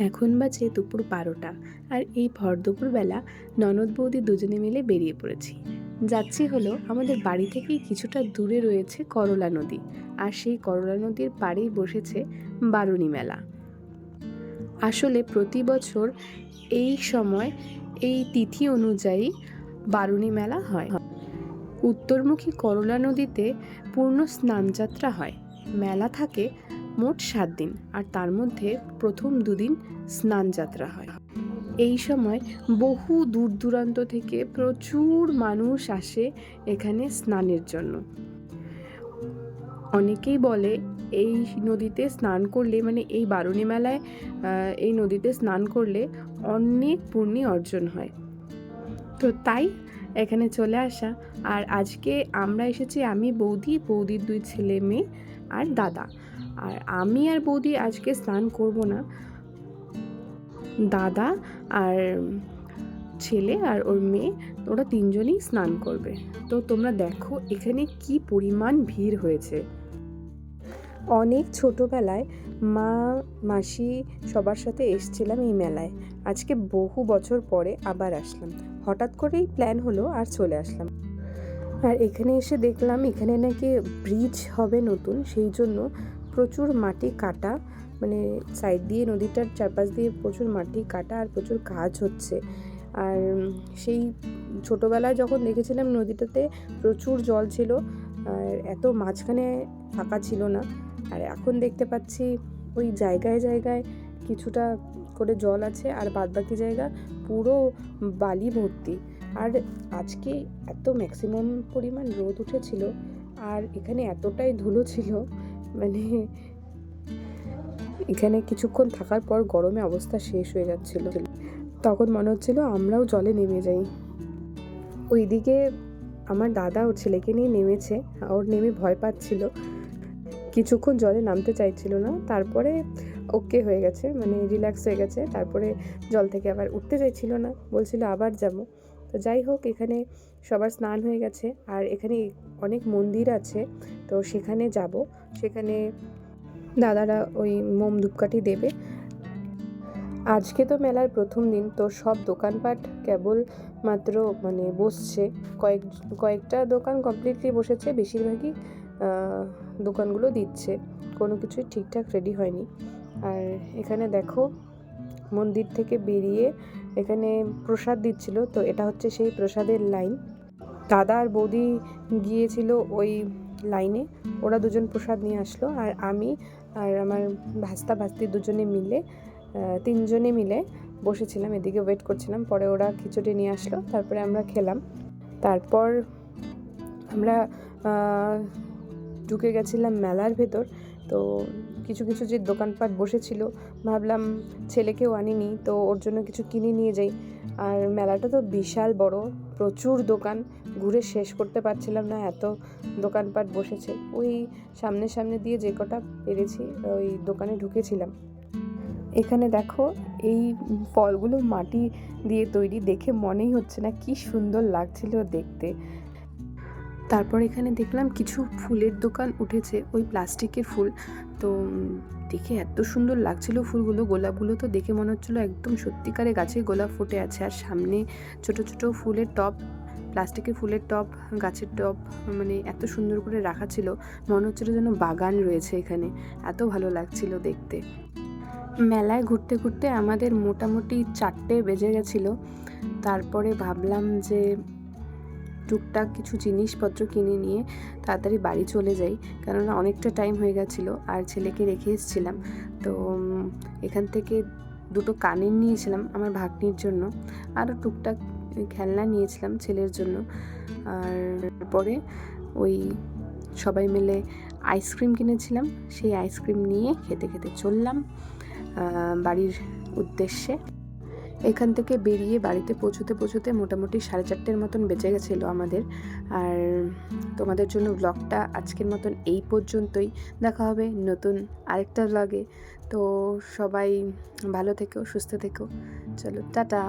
এখন বাজে দুপুর 12টা। আর এই ভর দুপুরবেলা ননদ বৌদি দুজনে মিলে বেরিয়ে পড়েছি। যাচ্ছি হলো আমাদের বাড়ি থেকেই কিছুটা দূরে রয়েছে করলা নদী, আর সেই করলা নদীর পাড়েই বসেছে বারুণী মেলা। আসলে প্রতি বছর এই সময় এই তিথি অনুযায়ী বারুণী মেলা হয়। উত্তরমুখী করলা নদীতে পূর্ণ স্নানযাত্রা হয়। মেলা থাকে মোট 7 দিন, আর তার মধ্যে প্রথম 2 দিন স্নানযাত্রা হয়। এই সময় বহু দূর দূরান্ত থেকে প্রচুর মানুষ আসে এখানে স্নানের জন্য। অনেকেই বলে এই নদীতে স্নান করলে, মানে এই বারুণী মেলায় এই নদীতে স্নান করলে অনেক পুণ্য অর্জন হয়। তো তাই এখানে চলে আসা। আর আজকে আমরা এসেছি আমি, বৌদির 2 ছেলে মেয়ে আর দাদা। আর আমি আর বৌদি আজকে স্নান করব না, দাদা আর ছেলে আর ওর মেয়ে, ওরা 3 জনই স্নান করবে। তো তোমরা দেখো এখানে কি পরিমাণ ভিড় হয়েছে। অনেক ছোটোবেলায় মা মাসি সবার সাথে এসছিলাম এই মেলায়। আজকে বহু বছর পরে আবার আসলাম। হঠাৎ করেই প্ল্যান হলো আর চলে আসলাম। আর এখানে এসে দেখলাম এখানে নাকি ব্রিজ হবে নতুন, সেই জন্য প্রচুর মাটি কাটা, মানে সাইড দিয়ে নদীটার চারপাশ দিয়ে প্রচুর মাটি কাটা আর প্রচুর কাজ হচ্ছে। আর সেই ছোটোবেলায় যখন দেখেছিলাম নদীটাতে প্রচুর জল ছিল, আর এত মাঝখানে ফাঁকা ছিল না। আর এখন দেখতে পাচ্ছি ওই জায়গায় জায়গায় কিছুটা করে জল আছে, আর বাদবাকি জায়গা পুরো বালি ভর্তি। আর আজকে এত ম্যাক্সিমাম পরিমাণ রোদ উঠেছিল, আর এখানে এতটাই ধুলো ছিল, মানে এখানে কিছুক্ষণ থাকার পর গরমে অবস্থা শেষ হয়ে যাচ্ছিল। তখন মনে হচ্ছিল আমরাও জলে নেমে যাই। ওইদিকে আমার দাদা ওর ছেলেকে নিয়ে নেমেছে, ওর নেমে ভয় পাচ্ছিল, কিছুক্ষণ জলে নামতে চাইছিল না। তারপরে ওকে হয়ে গেছে, মানে রিল্যাক্স হয়ে গেছে। তারপরে জল থেকে আবার উঠতে চাইছিল না, বলছিল আবার যাব। তো যাই হোক, এখানে সবার স্নান হয়ে গেছে, আর এখানে অনেক মন্দির আছে, তো সেখানে যাব। সেখানে দাদারা ওই মোম ধূপকাঠি দেবে। আজকে তো মেলার প্রথম দিন, তো সব দোকানপাট কেবল মাত্র মানে বসছে। কয়েকটা দোকান কমপ্লিটলি বসেছে, বেশিরভাগই দোকানগুলো দিচ্ছে, কোনো কিছুই ঠিকঠাক রেডি হয়নি। আর এখানে দেখো মন্দির থেকে বেরিয়ে এখানে প্রসাদ দিচ্ছিল, তো এটা হচ্ছে সেই প্রসাদের লাইন। দাদা আর বৌদি গিয়েছিল ওই লাইনে, ওরা দুজন প্রসাদ নিয়ে আসলো। আর আমি আর আমার ভাস্তি দুজনে মিলে 3 জনে মিলে বসেছিলাম, এদিকে ওয়েট করছিলাম। পরে ওরা খিচুড়ি নিয়ে আসলো, তারপরে আমরা খেলাম। তারপর আমরা ঢুকে গেছিলাম মেলার ভেতর। তো কিছু কিছু যে দোকানপাট বসেছিল, ভাবলাম ছেলেকেও আনিনি, তো ওর জন্য কিছু কিনে নিয়ে যাই। আর মেলাটা তো বিশাল বড়, প্রচুর দোকান, ঘুরে শেষ করতে পারছিলাম না, এত দোকানপাট বসেছে। ওই সামনে দিয়ে যে কটা পেরেছি ওই দোকানে ঢুকেছিলাম। এখানে দেখো এই ফলগুলো মাটি দিয়ে তৈরি, দেখে মনেই হচ্ছে না, কি সুন্দর লাগছিল দেখতে। তারপর এখানে দেখলাম কিছু ফুলের দোকান উঠেছে, ওই প্লাস্টিকের ফুল। তো দেখে এত সুন্দর লাগছিল ফুলগুলো, গোলাপগুলো তো দেখে মনে হচ্ছিলো একদম সত্যিকারে গাছে গোলাপ ফুটে আছে। আর সামনে ছোট ছোট ফুলের টব, প্লাস্টিকের ফুলের টব, গাছের টব, মানে এত সুন্দর করে রাখা ছিল, মনে হচ্ছিলো যেন বাগান রয়েছে এখানে, এত ভালো লাগছিল দেখতে। মেলায় ঘুরতে ঘুরতে আমাদের মোটামুটি 4টে বেজে গেছিলো। তারপরে ভাবলাম যে টুকটাক কিছু জিনিসপত্র কিনে নিয়ে তাড়াতাড়ি বাড়ি চলে যাই, কেননা অনেকটা টাইম হয়ে গেছিলো, আর ছেলেকে রেখে এসেছিলাম। তো এখান থেকে 2টো কানের নিয়েছিলাম আমার ভাগ্নির জন্য, আরও টুকটাক খেলনা নিয়েছিলাম ছেলের জন্য। আর পরে ওই সবাই মিলে আইসক্রিম কিনেছিলাম, সেই আইসক্রিম নিয়ে খেতে খেতে চললাম বাড়ির উদ্দেশ্যে। এখান থেকে বেরিয়ে বাড়িতে পৌঁছতে মোটামুটি 4:30 মতন বেজে গেছিলো আমাদের। আর তোমাদের জন্য ব্লগটা আজকের মতন এই পর্যন্তই। দেখা হবে নতুন আরেকটা ব্লগে। তো সবাই ভালো থেকো, সুস্থ থেকো। চলো, টাটা।